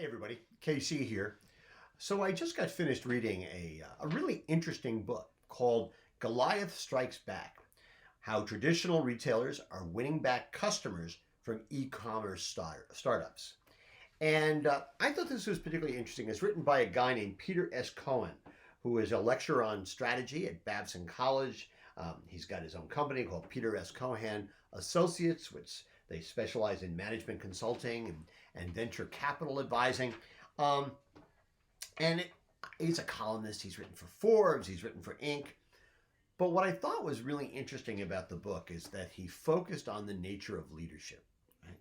Hey everybody, KC here. So I just got finished reading a really interesting book called Goliath Strikes Back: How Traditional Retailers Are Winning Back Customers from E-commerce Startups. And I thought this was particularly interesting. It's written by a guy named Peter S. Cohan, who is a lecturer on strategy at Babson College. He's got his own company called Peter S. Cohan Associates, which they specialize in management consulting and venture capital advising. Um, and he's a columnist. He's written for Forbes. He's written for Inc. But what I thought was really interesting about the book is that he focused on the nature of leadership. Right?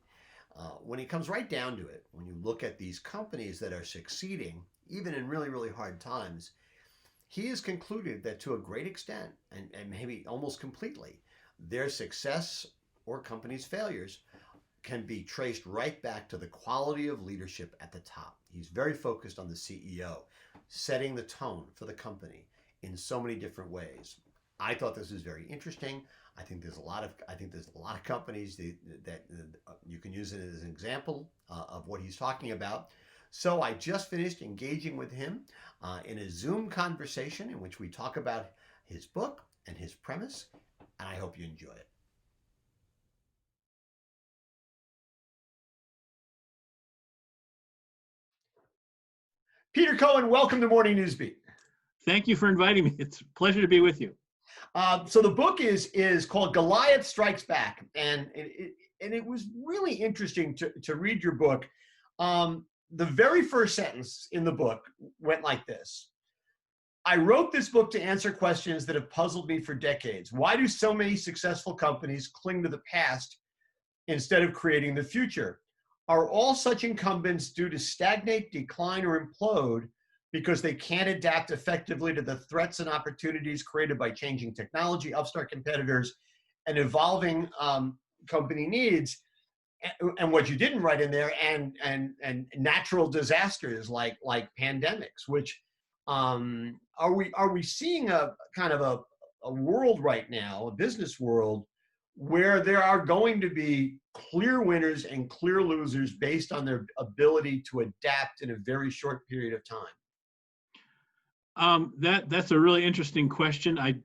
When it comes right down to it, when you look at these companies that are succeeding, even in really, really hard times, he has concluded that to a great extent, and maybe almost completely, their success or companies' failures can be traced right back to the quality of leadership at the top. He's very focused on the CEO, setting the tone for the company in so many different ways. I thought this was very interesting. I think there's a lot of companies that you can use it as an example of what he's talking about. So I just finished engaging with him in a Zoom conversation in which we talk about his book and his premise, and I hope you enjoy it. Peter Cohan, welcome to Morning Newsbeat. Thank you for inviting me. It's a pleasure to be with you. So the book is called Goliath Strikes Back, and it was really interesting to read your book. The very first sentence in the book went like this: I wrote this book to answer questions that have puzzled me for decades. Why do so many successful companies cling to the past instead of creating the future? Are all such incumbents due to stagnate, decline, or implode because they can't adapt effectively to the threats and opportunities created by changing technology, upstart competitors, and evolving company needs? And what you didn't write in there, and natural disasters like pandemics, which are we seeing a kind of a world right now, a business world, where there are going to be clear winners and clear losers based on their ability to adapt in a very short period of time? That's a really interesting question. I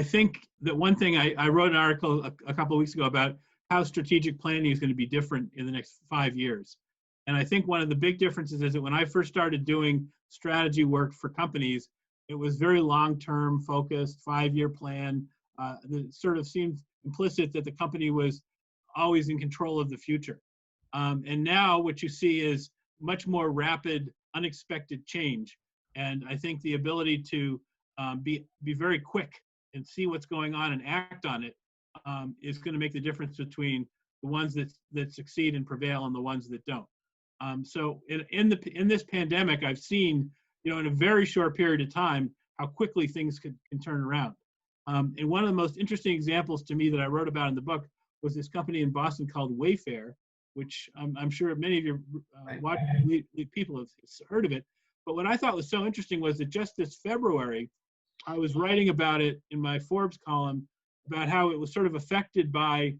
think that one thing I wrote an article a couple of weeks ago about how strategic planning is going to be different in the next 5 years. And I think one of the big differences is that when I first started doing strategy work for companies, it was very long-term focused, 5-year plan. It sort of seemed implicit that the company was always in control of the future. And now what you see is much more rapid, unexpected change. And I think the ability to be very quick and see what's going on and act on it is going to make the difference between the ones that succeed and prevail and the ones that don't. So in this pandemic, I've seen, in a very short period of time, how quickly things can turn around. And one of the most interesting examples to me that I wrote about in the book was this company in Boston called Wayfair, which I'm sure many of your people have heard of it. But what I thought was so interesting was that just this February, I was writing about it in my Forbes column about how it was sort of affected by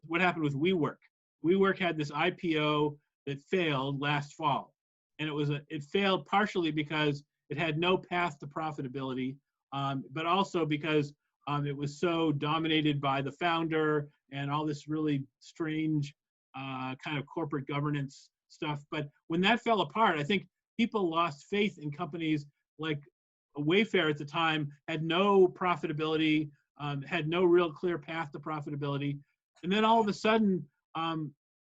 what happened with WeWork. WeWork had this IPO that failed last fall, and it failed partially because it had no path to profitability, but also because it was so dominated by the founder and all this really strange kind of corporate governance stuff. But when that fell apart, I think people lost faith in companies like Wayfair at the time, had no profitability, had no real clear path to profitability. And then all of a sudden,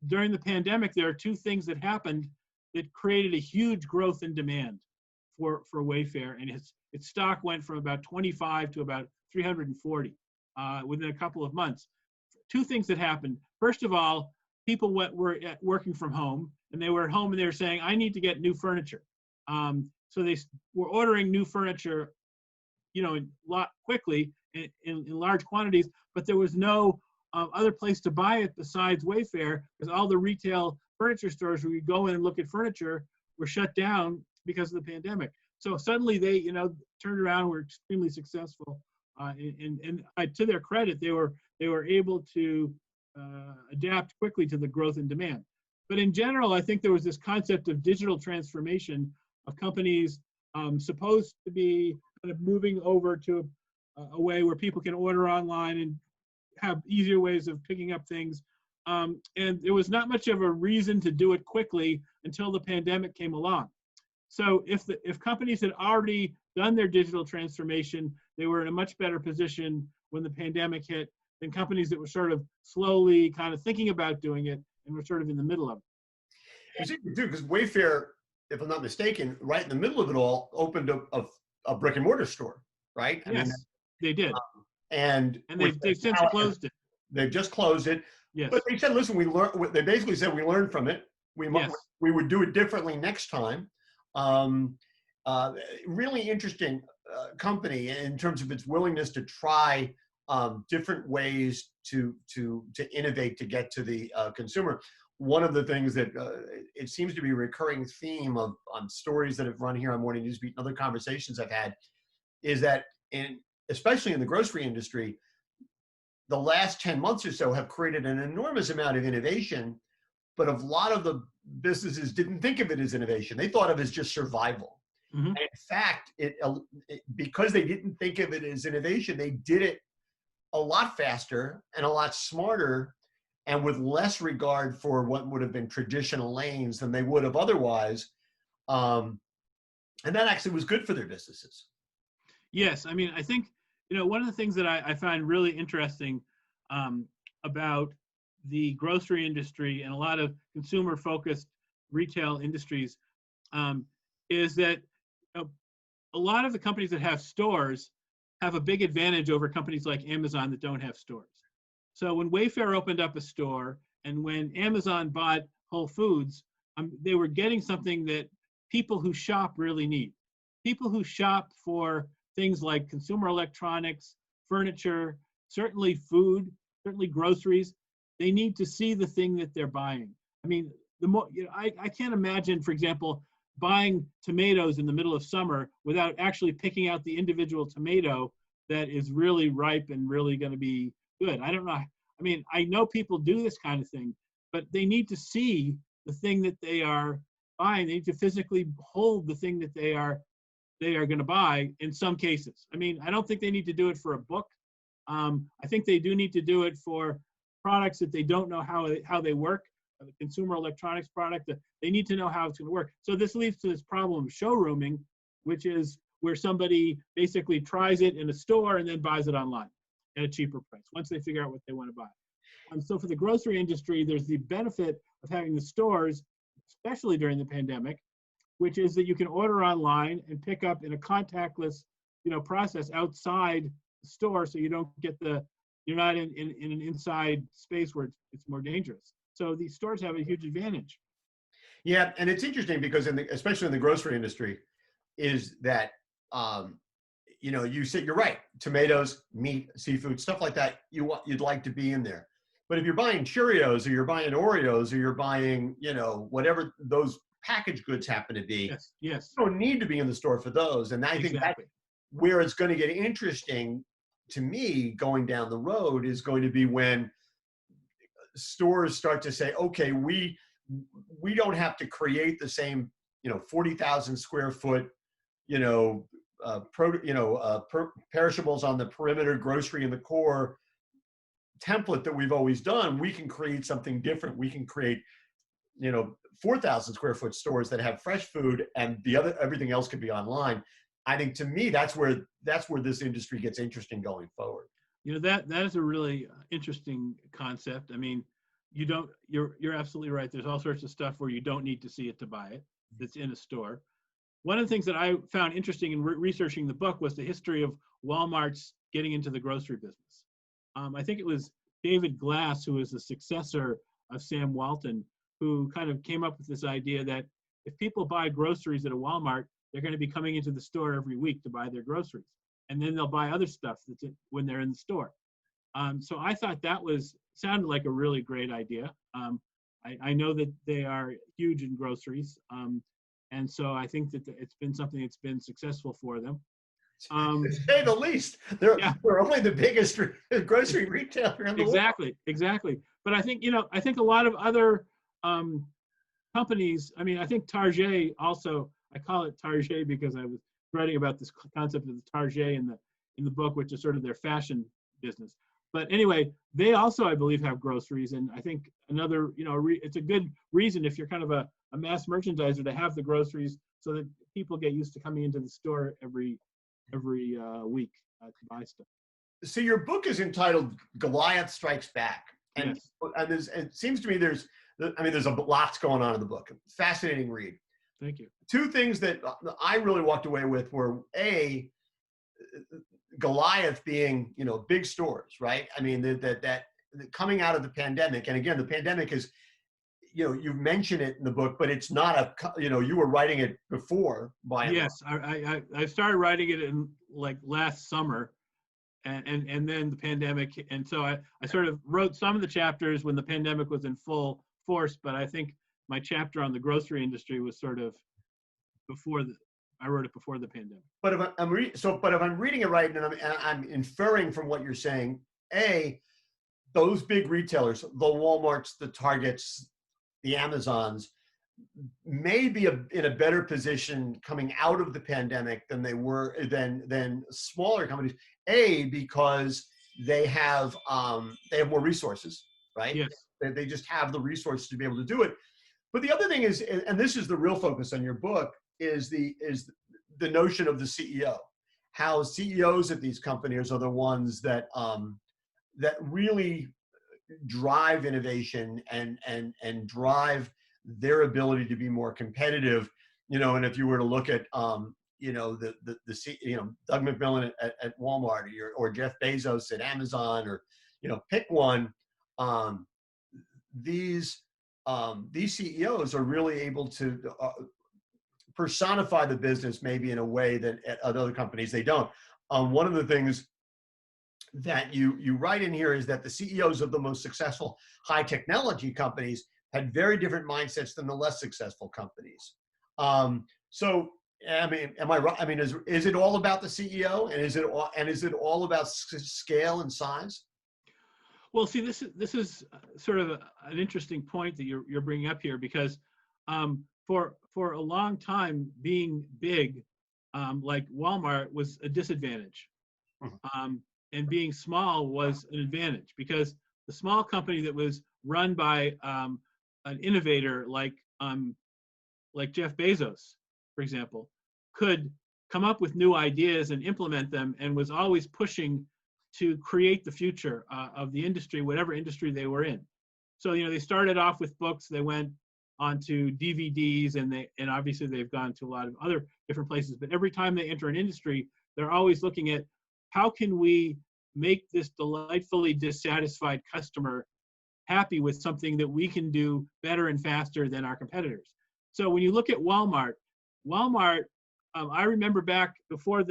during the pandemic, there are two things that happened that created a huge growth in demand for Wayfair. And its stock went from about 25 to about 340 within a couple of months. Two things that happened. First of all, people were working from home, and they were at home and they were saying, I need to get new furniture. So they were ordering new furniture, quickly in large quantities, but there was no other place to buy it besides Wayfair, because all the retail furniture stores where you go in and look at furniture were shut down because of the pandemic. So suddenly they, turned around and were extremely successful. And to their credit, they were able to adapt quickly to the growth in demand. But in general, I think there was this concept of digital transformation of companies supposed to be kind of moving over to a way where people can order online and have easier ways of picking up things. And there was not much of a reason to do it quickly until the pandemic came along. So if companies had already done their digital transformation, they were in a much better position when the pandemic hit than companies that were sort of slowly kind of thinking about doing it and were sort of in the middle of it. It's interesting too, because Wayfair, if I'm not mistaken, right in the middle of it all, opened a brick and mortar store, right? Yes, they did. And they've since closed it. They've just closed it. Yes. But they said, listen, we learned. They basically said we learned from it. We would do it differently next time. Really interesting company in terms of its willingness to try different ways to innovate to get to the consumer. One of the things that it seems to be a recurring theme on stories that have run here on Morning Newsbeat and other conversations I've had is that especially in the grocery industry, the last 10 months or so have created an enormous amount of innovation, but a lot of the businesses didn't think of it as innovation. They thought of it as just survival. Mm-hmm. And in fact, because they didn't think of it as innovation, they did it a lot faster and a lot smarter and with less regard for what would have been traditional lanes than they would have otherwise. And that actually was good for their businesses. Yes, I mean, I think, one of the things that I find really interesting about the grocery industry and a lot of consumer-focused retail industries is that a lot of the companies that have stores have a big advantage over companies like Amazon that don't have stores. So when Wayfair opened up a store and when Amazon bought Whole Foods, they were getting something that people who shop really need. People who shop for things like consumer electronics, furniture, certainly food, certainly groceries, they need to see the thing that they're buying. I mean, I can't imagine, for example, buying tomatoes in the middle of summer without actually picking out the individual tomato that is really ripe and really going to be good. I don't know. I mean, I know people do this kind of thing, but they need to see the thing that they are buying. They need to physically hold the thing that they are going to buy in some cases. I mean, I don't think they need to do it for a book. I think they do need to do it for products that they don't know how they work, the consumer electronics product, they need to know how it's going to work. So this leads to this problem of showrooming, which is where somebody basically tries it in a store and then buys it online at a cheaper price once they figure out what they want to buy. So for the grocery industry, there's the benefit of having the stores, especially during the pandemic, which is that you can order online and pick up in a contactless, process outside the store, so you don't get you're not in an inside space where it's more dangerous. So these stores have a huge advantage. Yeah, and it's interesting because especially in the grocery industry, is that you said you're right. Tomatoes, meat, seafood, stuff like that. You'd like to be in there. But if you're buying Cheerios or you're buying Oreos or you're buying, whatever those packaged goods happen to be, yes, you don't need to be in the store for those. And I think that's where it's going to get interesting to me going down the road is going to be when stores start to say, okay, we don't have to create the same, 40,000 square foot, perishables on the perimeter, grocery in the core template that we've always done. We can create something different. We can create, 4,000 square foot stores that have fresh food, and everything else could be online. I think to me, that's where this industry gets interesting going forward. That is a really interesting concept. I mean, you're absolutely right. There's all sorts of stuff where you don't need to see it to buy it. That's in a store. One of the things that I found interesting in researching the book was the history of Walmart's getting into the grocery business. I think it was David Glass, who is the successor of Sam Walton, who kind of came up with this idea that if people buy groceries at a Walmart, they're going to be coming into the store every week to buy their groceries. And then they'll buy other stuff when they're in the store. So I thought that sounded like a really great idea. I know that they are huge in groceries. And so I think that it's been something that's been successful for them. To say the least, they're only the biggest grocery retailer in the world. Exactly. But I think, I think a lot of other companies, I mean, I think Target also, I call it Target because I was writing about this concept of the Target in the book, which is sort of their fashion business. But anyway, they also, I believe, have groceries. And I think another, it's a good reason if you're kind of a mass merchandiser to have the groceries so that people get used to coming into the store every week to buy stuff. So your book is entitled Goliath Strikes Back. And, Yes. and it seems to me there's a lots going on in the book. Fascinating read. Thank you. Two things that I really walked away with were Goliath being, big stores, right? I mean, that coming out of the pandemic, and again, the pandemic is, you've mentioned it in the book, but it's not you were writing it before by and Yes, I started writing it in like last summer, and then the pandemic, and so I sort of wrote some of the chapters when the pandemic was in full force, but I think my chapter on the grocery industry was sort of I wrote it before the pandemic. But if I'm reading it right, and I'm inferring from what you're saying, those big retailers, the Walmarts, the Targets, the Amazons, may be in a better position coming out of the pandemic than they were than smaller companies. Because they have more resources, right? Yes. They just have the resources to be able to do it. But the other thing is, and this is the real focus on your book, is the notion of the CEO. How CEOs of these companies are the ones that really drive innovation and drive their ability to be more competitive. And if you were to look at Doug McMillan at Walmart, or Jeff Bezos at Amazon, or pick one. These CEOs are really able to personify the business maybe in a way that at other companies they don't. One of the things that you write in here is that the CEOs of the most successful high technology companies had very different mindsets than the less successful companies. So, I mean, am I right? I mean, is it all about the CEO, and is it all about scale and size? Well, see, this is sort of an interesting point that you're bringing up here, because for a long time, being big, like Walmart, was a disadvantage, and being small was an advantage, because the small company that was run by an innovator like Jeff Bezos, for example, could come up with new ideas and implement them, and was always pushing to create the future of the industry, whatever industry they were in. So, they started off with books, they went onto DVDs, and obviously they've gone to a lot of other different places. But every time they enter an industry, they're always looking at how can we make this delightfully dissatisfied customer happy with something that we can do better and faster than our competitors. So when you look at Walmart, I remember back before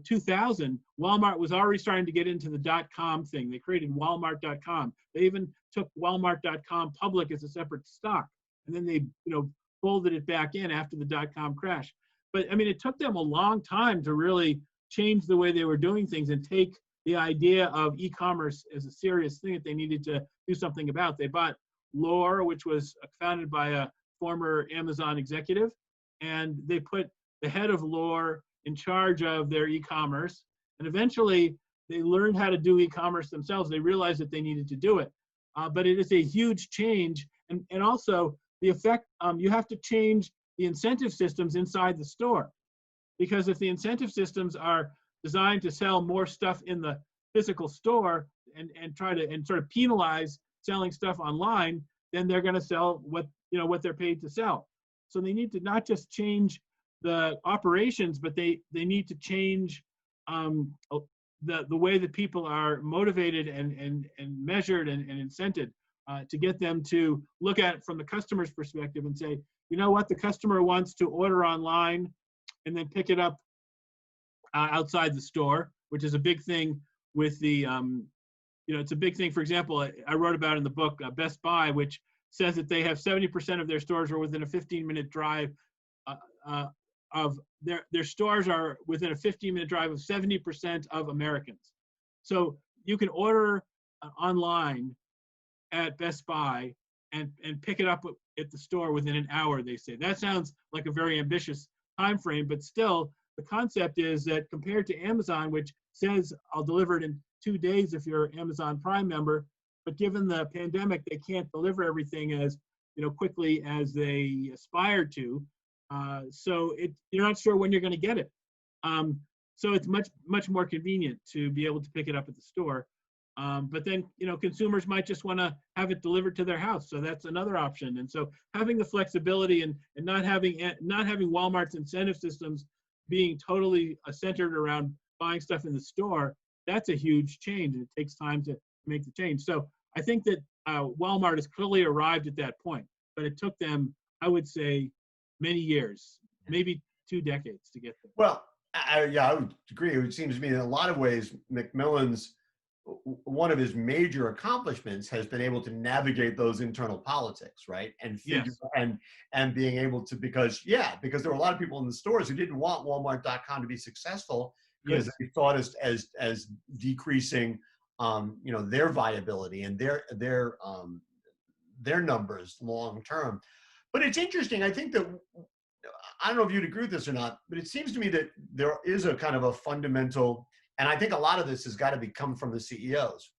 2000, Walmart was already starting to get into the .com thing. They created Walmart.com. They even took Walmart.com public as a separate stock, and then they, folded it back in after the .com crash. But I mean, it took them a long time to really change the way they were doing things and take the idea of e-commerce as a serious thing that they needed to do something about. They bought Lore, which was founded by a former Amazon executive, and they put the head of Lore in charge of their e-commerce. And eventually they learned how to do e-commerce themselves. They realized that they needed to do it. But it is a huge change. And also the effect, you have to change the incentive systems inside the store. Because if the incentive systems are designed to sell more stuff in the physical store and try to sort of penalize selling stuff online, then they're going to sell what they're paid to sell. So they need to not just change the operations, but they need to change the way that people are motivated and measured and incented to get them to look at it from the customer's perspective and say, you know what, the customer wants to order online and then pick it up outside the store, which is a big thing with the, it's a big thing. For example, I wrote about in the book Best Buy, which says that they have 70% of their stores are within a 15-minute drive of their stores are within a 15-minute drive of 70% of Americans. So you can order online at Best Buy and pick it up at the store within an hour, they say. That sounds like a very ambitious time frame, but still, the concept is that compared to Amazon, which says I'll deliver it in 2 days if you're an Amazon Prime member, but given the pandemic, they can't deliver everything as quickly as they aspire to. So you're not sure when you're going to get it. So it's much more convenient to be able to pick it up at the store. But then, consumers might just want to have it delivered to their house. So that's another option. And so having the flexibility and not having Walmart's incentive systems being totally centered around buying stuff in the store, that's a huge change. It takes time to make the change. So I think that Walmart has clearly arrived at that point, but it took them, I would say, many years, maybe 2 decades to get there. Well, I would agree. It seems to me in a lot of ways, Macmillan's, one of his major accomplishments has been able to navigate those internal politics, right? And figure, Yes. and being able to, because there were a lot of people in the stores who didn't want Walmart.com to be successful because Yes. they thought as decreasing, their viability and their numbers long term. But it's interesting. I think that, I don't know if you'd agree with this or not, but it seems to me that there is a kind of a fundamental, and I think a lot of this has got to come from the CEOs.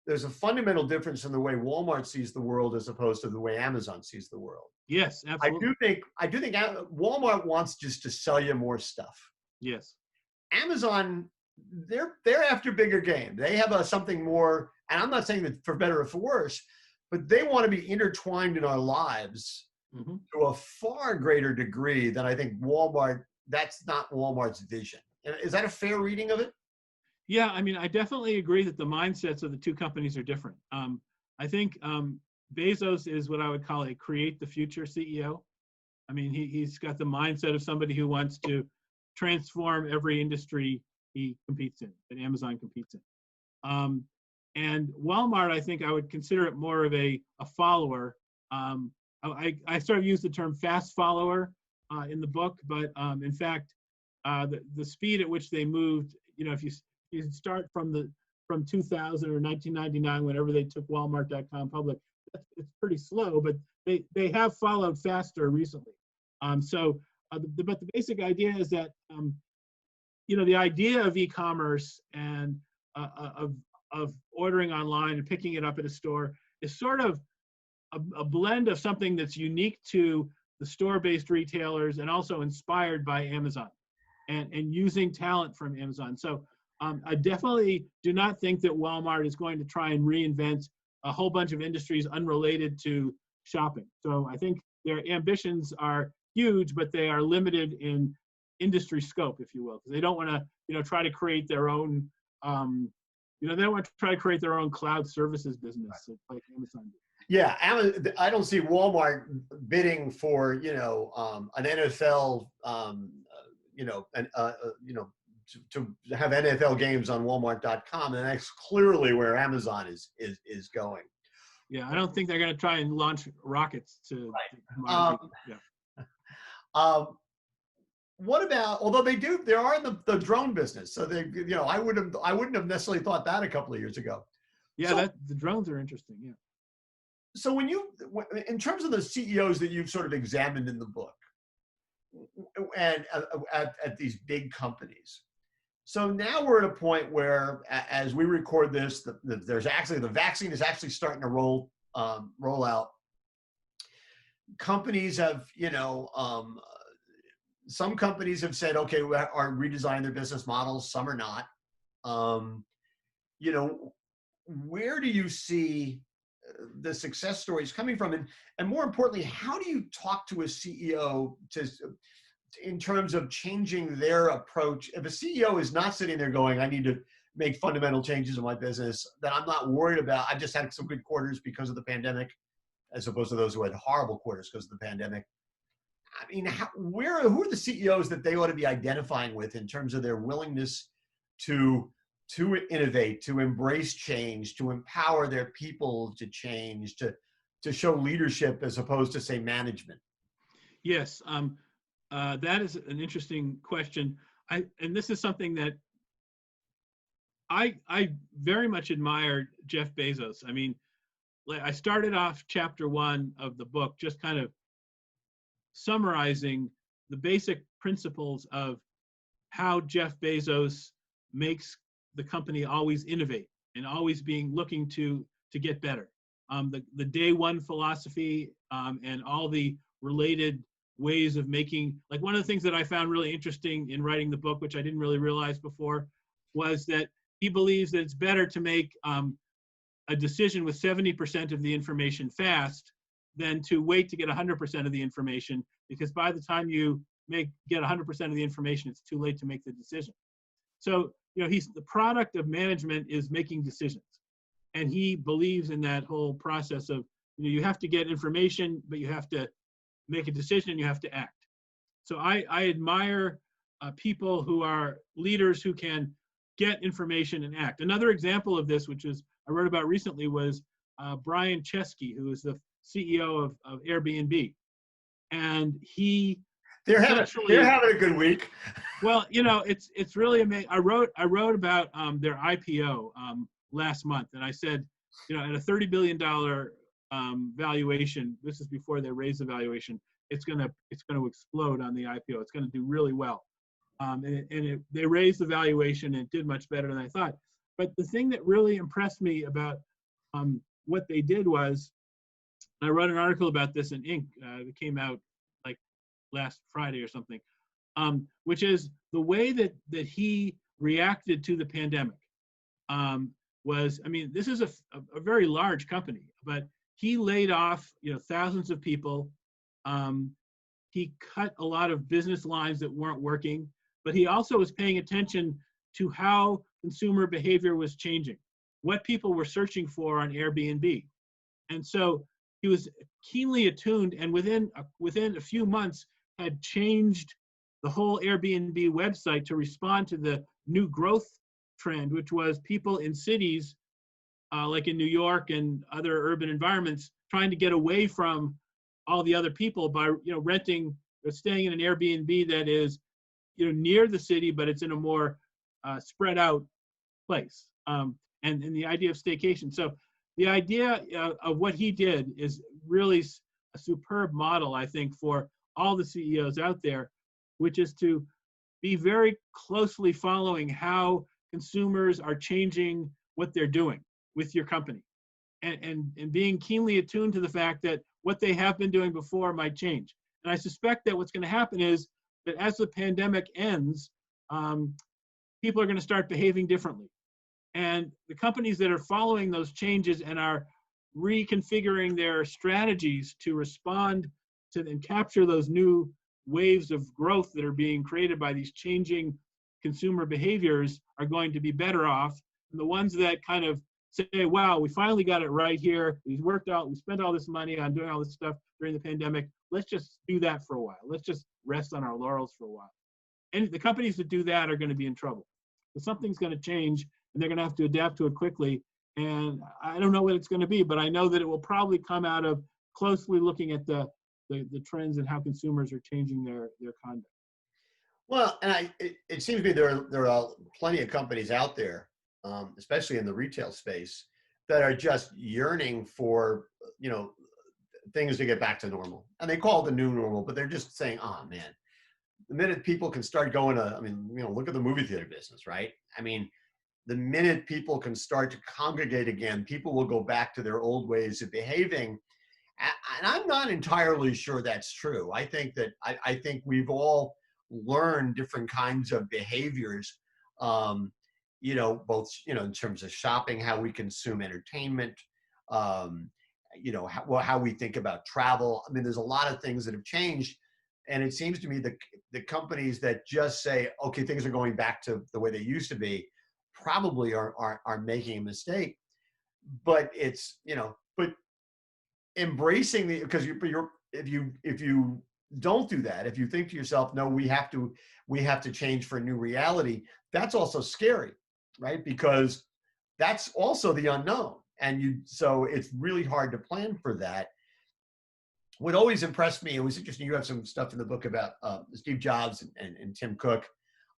There's a fundamental difference in the way Walmart sees the world as opposed to the way Amazon sees the world. Yes, absolutely. I do think Walmart wants just to sell you more stuff. Yes. Amazon, they're after bigger game. They have something more, and I'm not saying that for better or for worse, but they want to be intertwined in our lives to a far greater degree than I think Walmart. That's not Walmart's vision. Is that a fair reading of it? Yeah, I mean, I definitely agree that the mindsets of the two companies are different. I think Bezos is what I would call a create the future CEO. I mean, he's got the mindset of somebody who wants to transform every industry he competes in, that Amazon competes in. And Walmart, I think I would consider it more of a follower. I sort of use the term fast follower in the book, but in fact, the speed at which they moved, if you start from 2000 or 1999, whenever they took Walmart.com public, it's pretty slow, but they have followed faster recently. But the basic idea is that the idea of e-commerce and of ordering online and picking it up at a store is sort of a blend of something that's unique to the store-based retailers and also inspired by Amazon and using talent from Amazon. So I definitely do not think that Walmart is going to try and reinvent a whole bunch of industries unrelated to shopping. So I think their ambitions are huge, but they are limited in industry scope, if you will, because they don't want to, try to create their own, they don't want to try to create their own cloud services business like Amazon did. Yeah, I don't see Walmart bidding for an NFL, to have NFL games on Walmart.com, and that's clearly where Amazon is going. Yeah, I don't think they're going to try and launch rockets to. Right. What about? Although they are in the drone business, so they, I wouldn't have necessarily thought that a couple of years ago. Yeah, so, the drones are interesting. Yeah. So in terms of the CEOs that you've sort of examined in the book, and at these big companies, so now we're at a point where, as we record this, there's actually the vaccine is actually starting to roll out. Companies have, some companies have said, okay, we are redesigning their business models. Some are not. Where do you see the success stories coming from, and more importantly, how do you talk to a CEO in terms of changing their approach? If a CEO is not sitting there going, I need to make fundamental changes in my business, then I'm not worried about, I just had some good quarters because of the pandemic, as opposed to those who had horrible quarters because of the pandemic. I mean, who are the CEOs that they ought to be identifying with in terms of their willingness to innovate, to embrace change, to empower their people to change, to show leadership as opposed to, say, management? Yes, that is an interesting question. And this is something that I very much admired Jeff Bezos. I mean, I started off chapter 1 of the book just kind of summarizing the basic principles of how Jeff Bezos makes the company always innovate and always being looking to get better. The day one philosophy and all the related ways of making, like one of the things that I found really interesting in writing the book, which I didn't really realize before, was that he believes that it's better to make a decision with 70% of the information fast than to wait to get 100% of the information, because by the time you get 100% of the information, it's too late to make the decision. So, he's the product of management is making decisions. And he believes in that whole process of, you have to get information, but you have to make a decision and you have to act. So I admire people who are leaders who can get information and act. Another example of this, which I wrote about recently, was Brian Chesky, who is the CEO of Airbnb. And they're having a good week. Well, it's really amazing. I wrote about their IPO last month, and I said, at a $30 billion valuation, this is before they raised the valuation, it's gonna explode on the IPO. It's gonna do really well. They raised the valuation and it did much better than I thought. But the thing that really impressed me about what they did was, I wrote an article about this in Inc. That came out like last Friday or something, which is the way that he reacted to the pandemic. This is a very large company, but he laid off thousands of people. He cut a lot of business lines that weren't working, but he also was paying attention to how consumer behavior was changing, what people were searching for on Airbnb. And so he was keenly attuned, and within a few months had changed the whole Airbnb website to respond to the new growth trend, which was people in cities like in New York and other urban environments trying to get away from all the other people by renting or staying in an Airbnb that is near the city, but it's in a more spread out place. And the idea of staycation. So the idea of what he did is really a superb model, I think, for all the CEOs out there, which is to be very closely following how consumers are changing what they're doing with your company, and being keenly attuned to the fact that what they have been doing before might change. And I suspect that what's going to happen is that as the pandemic ends, people are going to start behaving differently. And the companies that are following those changes and are reconfiguring their strategies to respond to and capture those new waves of growth that are being created by these changing consumer behaviors are going to be better off. And the ones that kind of say, wow, we finally got it right here. We spent all this money on doing all this stuff during the pandemic. Let's just do that for a while. Let's just rest on our laurels for a while. And the companies that do that are going to be in trouble. So something's going to change, and they're going to have to adapt to it quickly. And I don't know what it's going to be, but I know that it will probably come out of closely looking at the trends and how consumers are changing their conduct. Well, and it seems to me there are plenty of companies out there, especially in the retail space, that are just yearning for things to get back to normal, and they call it the new normal, but they're just saying, oh man, the minute people can start going to, look at the movie theater business, right? The minute people can start to congregate again, people will go back to their old ways of behaving. And I'm not entirely sure that's true. I think we've all learned different kinds of behaviors, both, in terms of shopping, how we consume entertainment, how we think about travel. There's a lot of things that have changed. And it seems to me the companies that just say, okay, things are going back to the way they used to be, probably are making a mistake. But it's, but embracing because if you don't do that, if you think to yourself, no, we have to change for a new reality, that's also scary, right? Because that's also the unknown. So it's really hard to plan for that. What always impressed me, it was interesting, you have some stuff in the book about Steve Jobs and Tim Cook.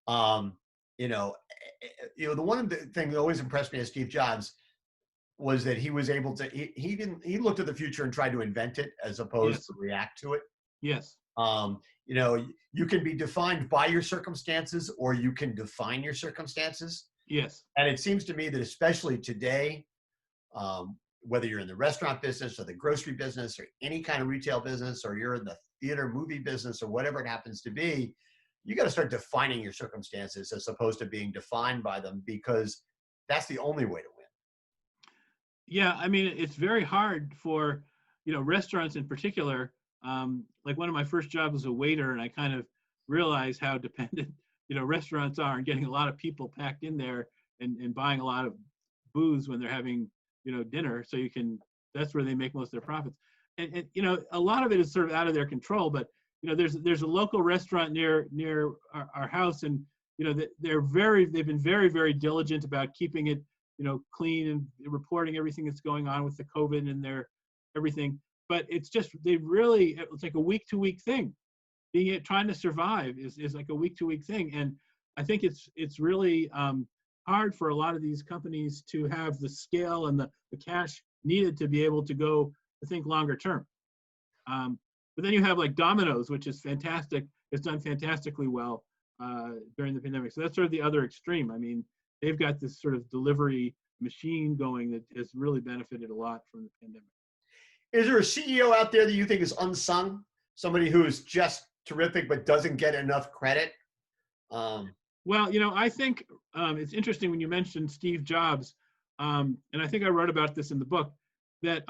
The one of the things that always impressed me as Steve Jobs, was that he was able to, he looked at the future and tried to invent it as opposed Yes. to react to it. Yes. You know, you can be defined by your circumstances or you can define your circumstances. Yes. And it seems to me that especially today, whether you're in the restaurant business or the grocery business or any kind of retail business, or you're in the theater movie business or whatever it happens to be, you got to start defining your circumstances as opposed to being defined by them, because that's the only way to win. Yeah, I mean, it's very hard for, restaurants in particular. Like one of my first jobs was a waiter, and I kind of realized how dependent, restaurants are on getting a lot of people packed in there and buying a lot of booze when they're having, dinner. So that's where they make most of their profits. And a lot of it is sort of out of their control, but, there's a local restaurant near our house, and, they've been very, very diligent about keeping it, clean and reporting everything that's going on with the COVID and their everything. But it's just, it's like a week to week thing. Trying to survive is like a week to week thing. And I think it's really hard for a lot of these companies to have the scale and the cash needed to be able to go to think longer term. But then you have like Domino's, which is fantastic. It's done fantastically well during the pandemic. So that's sort of the other extreme. I mean, they've got this sort of delivery machine going that has really benefited a lot from the pandemic. Is there a CEO out there that you think is unsung? Somebody who is just terrific but doesn't get enough credit? Well, I think it's interesting when you mentioned Steve Jobs, and I think I wrote about this in the book, that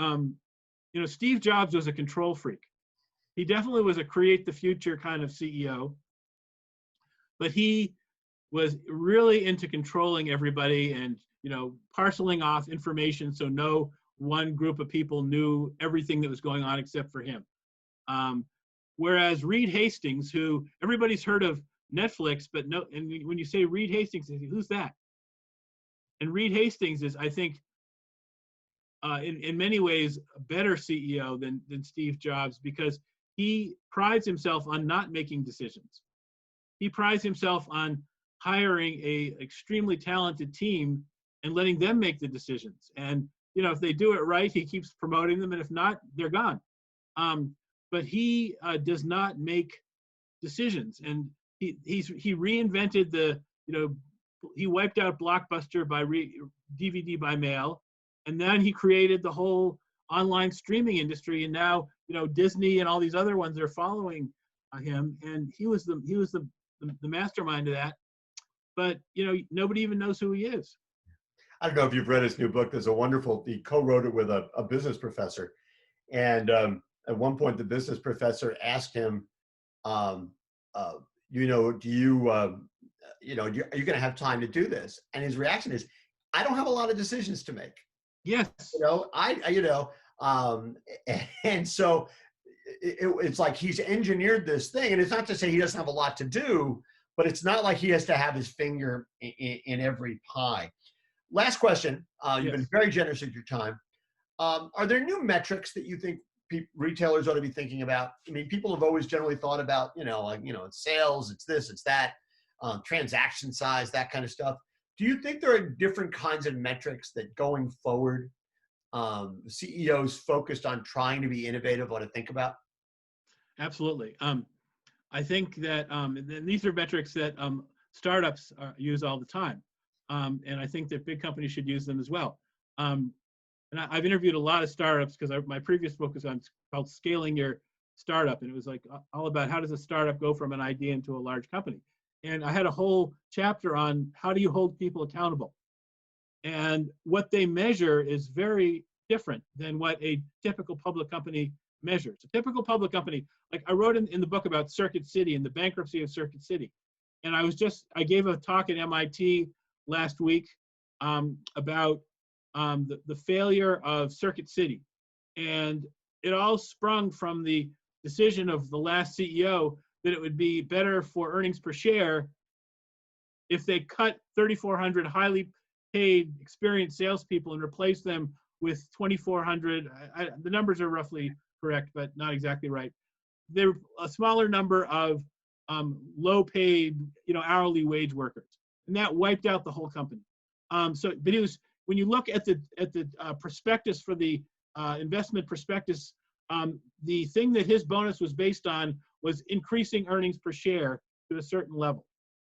Steve Jobs was a control freak. He definitely was a create the future kind of CEO, but he was really into controlling everybody and parceling off information so no one group of people knew everything that was going on except for him. Whereas Reed Hastings, who everybody's heard of Netflix, but no, and when you say Reed Hastings, who's that? And Reed Hastings is, I think, in many ways, a better CEO than Steve Jobs, because he prides himself on not making decisions. He prides himself on hiring a extremely talented team and letting them make the decisions. And if they do it right, he keeps promoting them, and if not, they're gone. But he does not make decisions, and he reinvented he wiped out Blockbuster by DVD by mail, and then he created the whole online streaming industry, and now Disney and all these other ones are following him, and he was the mastermind of that. But nobody even knows who he is. I don't know if you've read his new book. There's a wonderful, he co-wrote it with a business professor. And at one point, the business professor asked him, are you going to have time to do this? And his reaction is, I don't have a lot of decisions to make. Yes. And so it's like he's engineered this thing. And it's not to say he doesn't have a lot to do, but it's not like he has to have his finger in every pie. Last question. You've been very generous with your time. Are there new metrics that you think retailers ought to be thinking about? I mean, people have always generally thought about, it's sales, it's this, it's that, transaction size, that kind of stuff. Do you think there are different kinds of metrics that going forward, CEOs focused on trying to be innovative ought to think about? Absolutely. I think that these are metrics that startups use all the time. And I think that big companies should use them as well. And I've interviewed a lot of startups, because my previous book was called Scaling Your Startup. And it was like all about how does a startup go from an idea into a large company. And I had a whole chapter on how do you hold people accountable. And what they measure is very different than what a typical public company measures. A typical public company, like I wrote in the book about Circuit City and the bankruptcy of Circuit City. And I gave a talk at MIT last week about the failure of Circuit City. And it all sprung from the decision of the last CEO that it would be better for earnings per share if they cut 3,400 highly paid, experienced salespeople and replace them with 2,400. The numbers are roughly correct, but not exactly right. They're a smaller number of low-paid, hourly wage workers, and that wiped out the whole company. But when you look at the prospectus for the investment prospectus, the thing that his bonus was based on was increasing earnings per share to a certain level.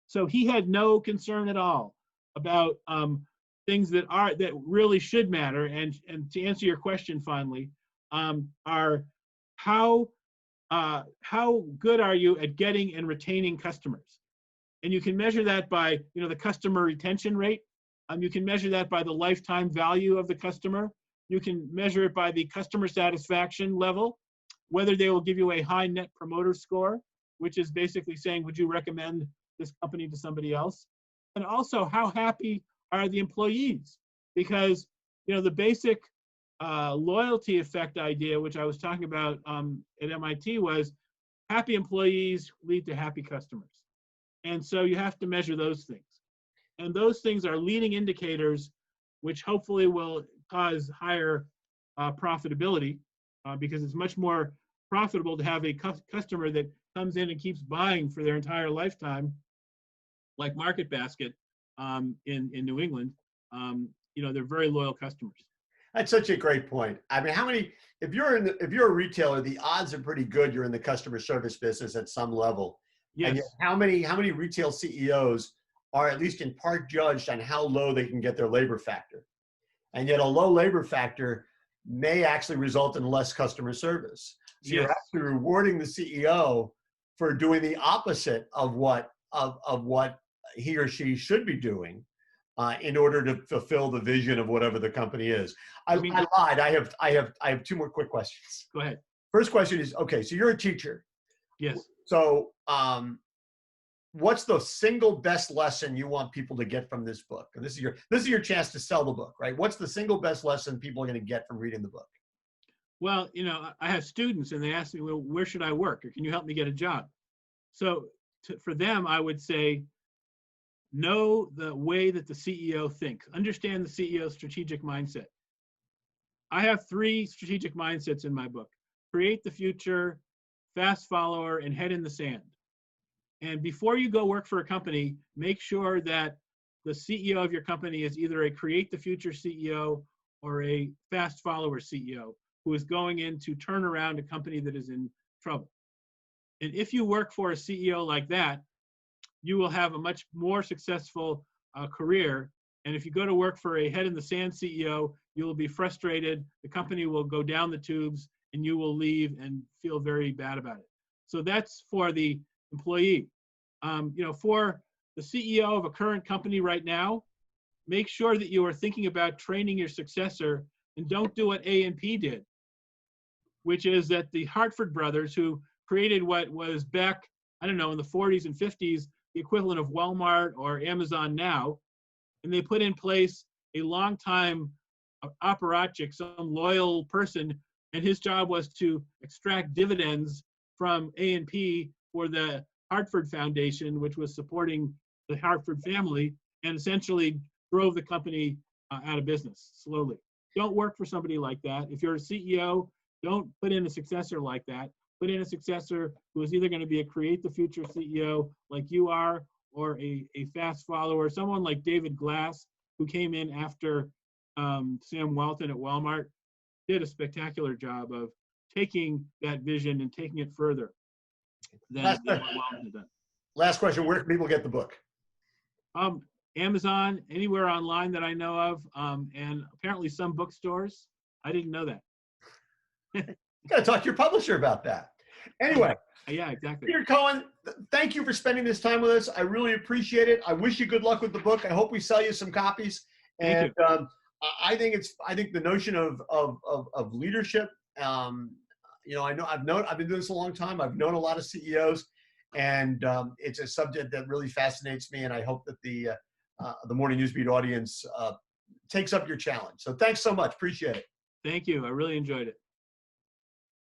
So he had no concern at all about things that really should matter. And to answer your question finally, are how good are you at getting and retaining customers? And you can measure that by the customer retention rate. You can measure that by the lifetime value of the customer. You can measure it by the customer satisfaction level, whether they will give you a high net promoter score, which is basically saying, would you recommend this company to somebody else? And also, how happy are the employees? Because the basic loyalty effect idea, which I was talking about at MIT, was happy employees lead to happy customers. And so you have to measure those things. And those things are leading indicators, which hopefully will cause higher profitability, because it's much more profitable to have a customer that comes in and keeps buying for their entire lifetime, like Market Basket in New England. They're very loyal customers. That's such a great point. I mean, if you're a retailer, the odds are pretty good you're in the customer service business at some level. Yes. And yet how many retail CEOs are at least in part judged on how low they can get their labor factor? And yet a low labor factor may actually result in less customer service. So Yes. You're actually rewarding the CEO for doing the opposite of what he or she should be doing in order to fulfill the vision of whatever the company is. I lied. I have two more quick questions. Go ahead. First question is, okay, so you're a teacher. Yes. So what's the single best lesson you want people to get from this book? And this is your chance to sell the book, right? What's the single best lesson people are going to get from reading the book? Well, I have students and they ask me, well, where should I work? Or can you help me get a job? So for them, I would say, know the way that the CEO thinks. Understand the CEO's strategic mindset. I have 3 strategic mindsets in my book: create the future, fast follower, and head in the sand. And before you go work for a company, make sure that the CEO of your company is either a create the future CEO or a fast follower CEO who is going in to turn around a company that is in trouble. And if you work for a CEO like that, you will have a much more successful career. And if you go to work for a head in the sand CEO, you will be frustrated. The company will go down the tubes and you will leave and feel very bad about it. So that's for the employee. For the CEO of a current company right now, make sure that you are thinking about training your successor, and don't do what A&P did, which is that the Hartford brothers, who created what was back, I don't know, in the 40s and 50s, the equivalent of Walmart or Amazon now, and they put in place a long-time apparatchik, some loyal person, and his job was to extract dividends from A&P for the Hartford Foundation, which was supporting the Hartford family, and essentially drove the company out of business slowly. Don't work for somebody like that. If you're a CEO, don't put in a successor like that. Put in a successor who is either going to be a create the future CEO like you are, or a fast follower, someone like David Glass, who came in after Sam Walton at Walmart, did a spectacular job of taking that vision and taking it further than what Walton had done. Last question, where can people get the book? Amazon, anywhere online that I know of, and apparently some bookstores. I didn't know that. You got to talk to your publisher about that. Anyway. Yeah, exactly. Peter Cohan, thank you for spending this time with us. I really appreciate it. I wish you good luck with the book. I hope we sell you some copies. And I think the notion of leadership, I know I've been doing this a long time. I've known a lot of CEOs, and it's a subject that really fascinates me. And I hope that the Morning Newsbeat audience takes up your challenge. So thanks so much. Appreciate it. Thank you. I really enjoyed it.